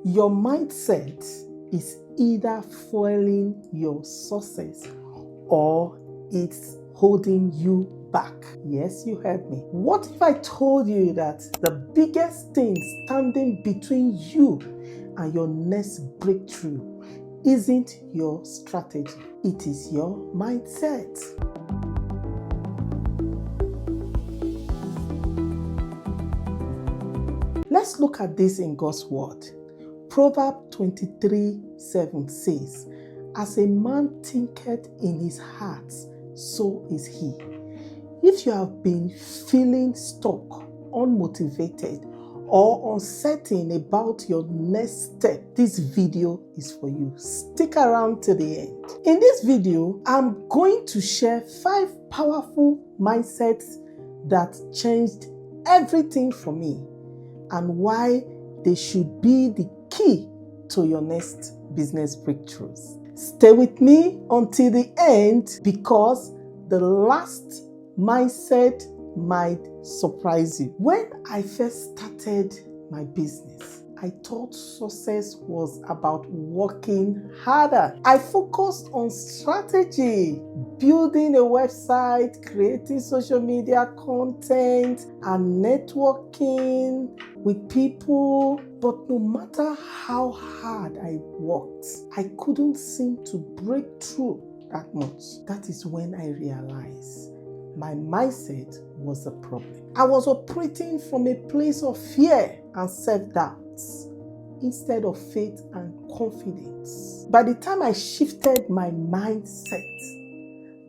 Your mindset is either fueling your success or it's holding you back. Yes, you heard me. What if I told you that the biggest thing standing between you and your next breakthrough isn't your strategy, it is your mindset? Let's look at this in God's word. Proverbs 23:7 says, "As a man thinketh in his heart, so is he." If you have been feeling stuck, unmotivated, or uncertain about your next step, this video is for you. Stick around to the end. In this video, I'm going to share 5 powerful mindsets that changed everything for me and why they should be the key to your next business breakthroughs. Stay with me until the end because the last mindset might surprise you. When I first started my business, I thought success was about working harder. I focused on strategy, building a website, creating social media content, and networking with people. But no matter how hard I worked, I couldn't seem to break through that much. That is when I realized my mindset was the problem. I was operating from a place of fear and self-doubt instead of faith and confidence. By the time I shifted my mindset,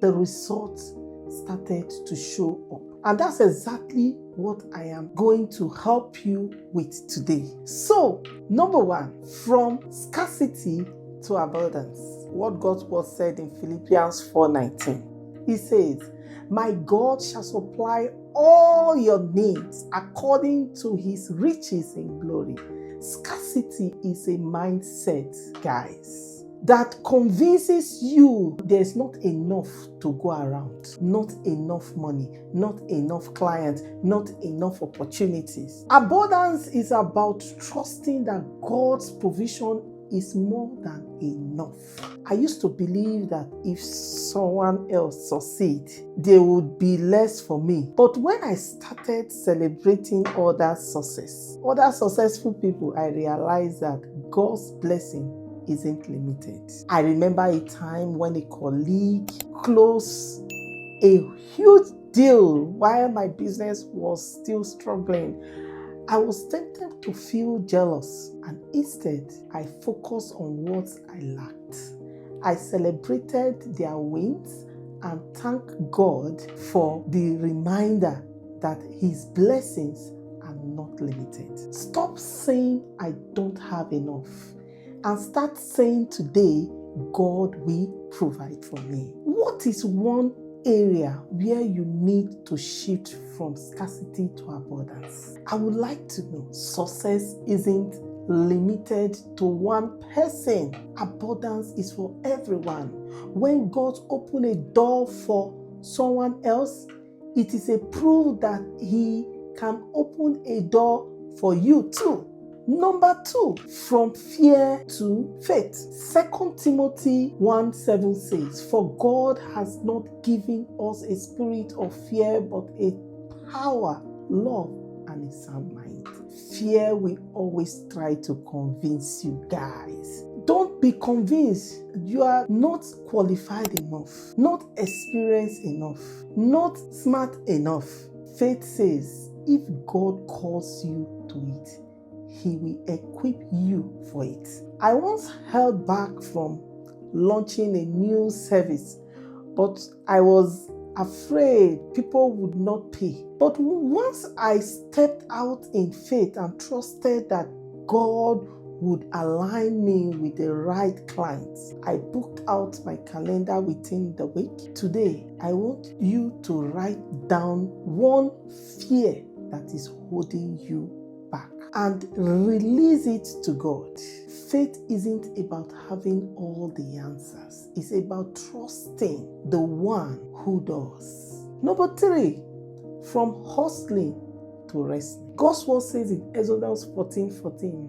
the results started to show up. And that's exactly what I am going to help you with today. So, number 1, from scarcity to abundance. What God's word said in Philippians 4:19. He says, "My God shall supply all your needs according to his riches in glory." Scarcity is a mindset, guys, that convinces you there's not enough to go around, not enough money, not enough clients, not enough opportunities. Abundance is about trusting that God's provision is more than enough. I used to believe that if someone else succeeds, there would be less for me. But when I started celebrating other successful people, I realized that God's blessing isn't limited. I remember a time when a colleague closed a huge deal while my business was still struggling. I was tempted to feel jealous, and instead, I focused on what I lacked. I celebrated their wins and thanked God for the reminder that his blessings are not limited. Stop saying, "I don't have enough," and start saying, "Today, God will provide for me." What is one area where you need to shift from scarcity to abundance? I would like to know. Success isn't limited to one person. Abundance is for everyone. When God opens a door for someone else, it is a proof that he can open a door for you too. Number 2, from fear to faith. 2 Timothy 1:7 says, "For God has not given us a spirit of fear, but a power, love, and a sound mind." Fear will always try to convince you, guys. Don't be convinced you are not qualified enough, not experienced enough, not smart enough. Faith says, if God calls you to it, he will equip you for it. I once held back from launching a new service, but I was afraid people would not pay. But once I stepped out in faith and trusted that God would align me with the right clients, I booked out my calendar within the week. Today, I want you to write down one fear that is holding you back and release it to God. Faith isn't about having all the answers. It's about trusting the one who does. Number 3, from hustling to resting. God's word says in Exodus 14:14,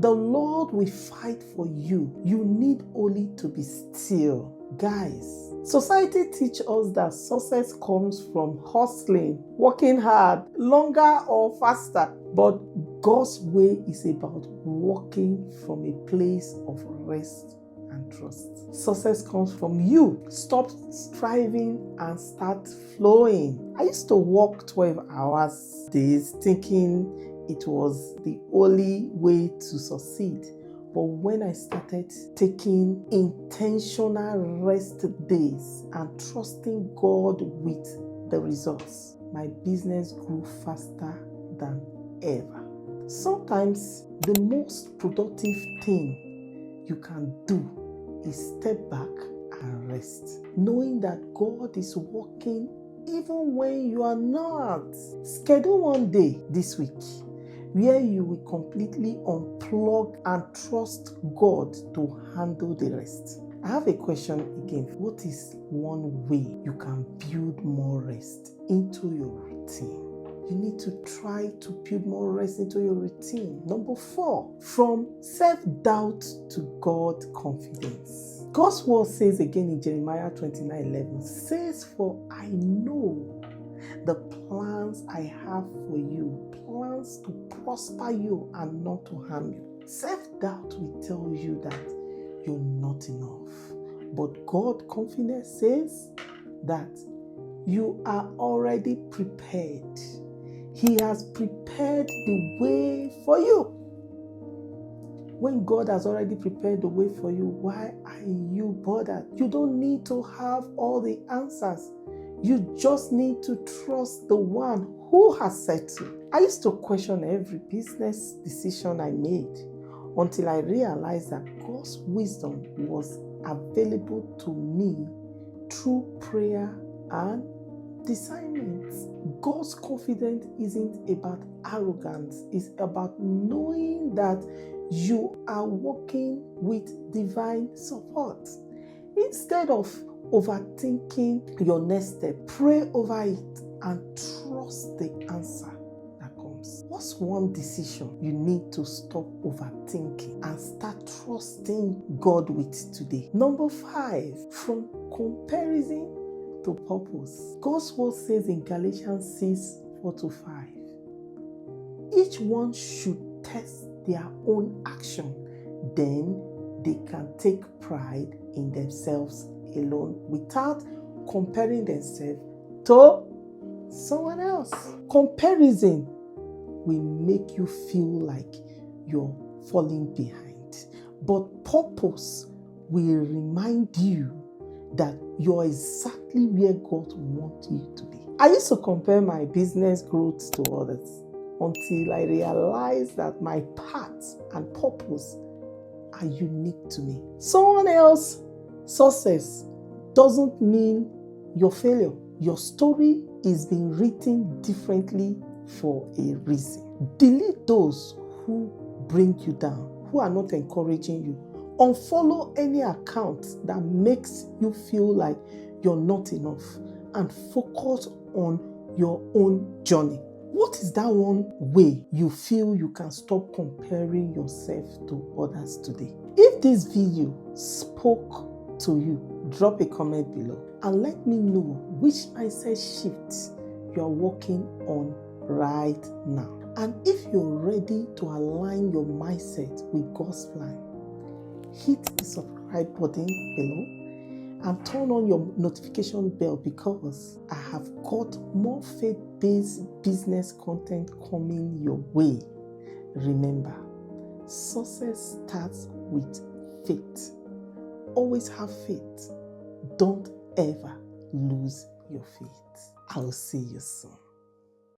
The Lord will fight for you. You need only to be still. Guys, society teaches us that success comes from hustling, working hard, longer or faster. But God's way is about walking from a place of rest and trust. Success comes from you. Stop striving and start flowing. I used to work 12 hours days thinking it was the only way to succeed. But when I started taking intentional rest days and trusting God with the results, my business grew faster than ever. Sometimes the most productive thing you can do is step back and rest, knowing that God is working even when you are not. Schedule one day this week where you will completely unplug and trust God to handle the rest. I have a question again. What is one way you can build more rest into your routine? You need to try to build more rest into your routine. Number 4, from self-doubt to God confidence. God's word says again in Jeremiah 29:11, says, "For I know the plans I have for you, plans to prosper you and not to harm you." Self-doubt will tell you that you're not enough. But God confidence says that you are already prepared. He has prepared the way for you. When God has already prepared the way for you, why are you bothered? You don't need to have all the answers. You just need to trust the one who has said so. I used to question every business decision I made until I realized that God's wisdom was available to me through prayer and discernment. God's confidence isn't about arrogance. It's about knowing that you are working with divine support. Instead of overthinking your next step, pray over it and trust the answer that comes. What's one decision you need to stop overthinking and start trusting God with today? Number 5, from comparison to purpose. God's word says in Galatians 6:4-5, each one should test their own action, then they can take pride in themselves alone without comparing themselves to someone else. Comparison will make you feel like you're falling behind, but purpose will remind you that you're exactly where God wants you to be. I used to compare my business growth to others until I realized that my path and purpose are unique to me. Someone else's success doesn't mean your failure. Your story is being written differently for a reason. Delete those who bring you down, who are not encouraging you. Unfollow any account that makes you feel like you're not enough, and focus on your own journey. What is that one way you feel you can stop comparing yourself to others today? If this video spoke to you, drop a comment below and let me know which mindset shift you are working on right now. And if you're ready to align your mindset with God's plan, hit the subscribe button below and turn on your notification bell, because I have got more faith-based business content coming your way. Remember, success starts with faith. Always have faith. Don't ever lose your faith. I'll see you soon.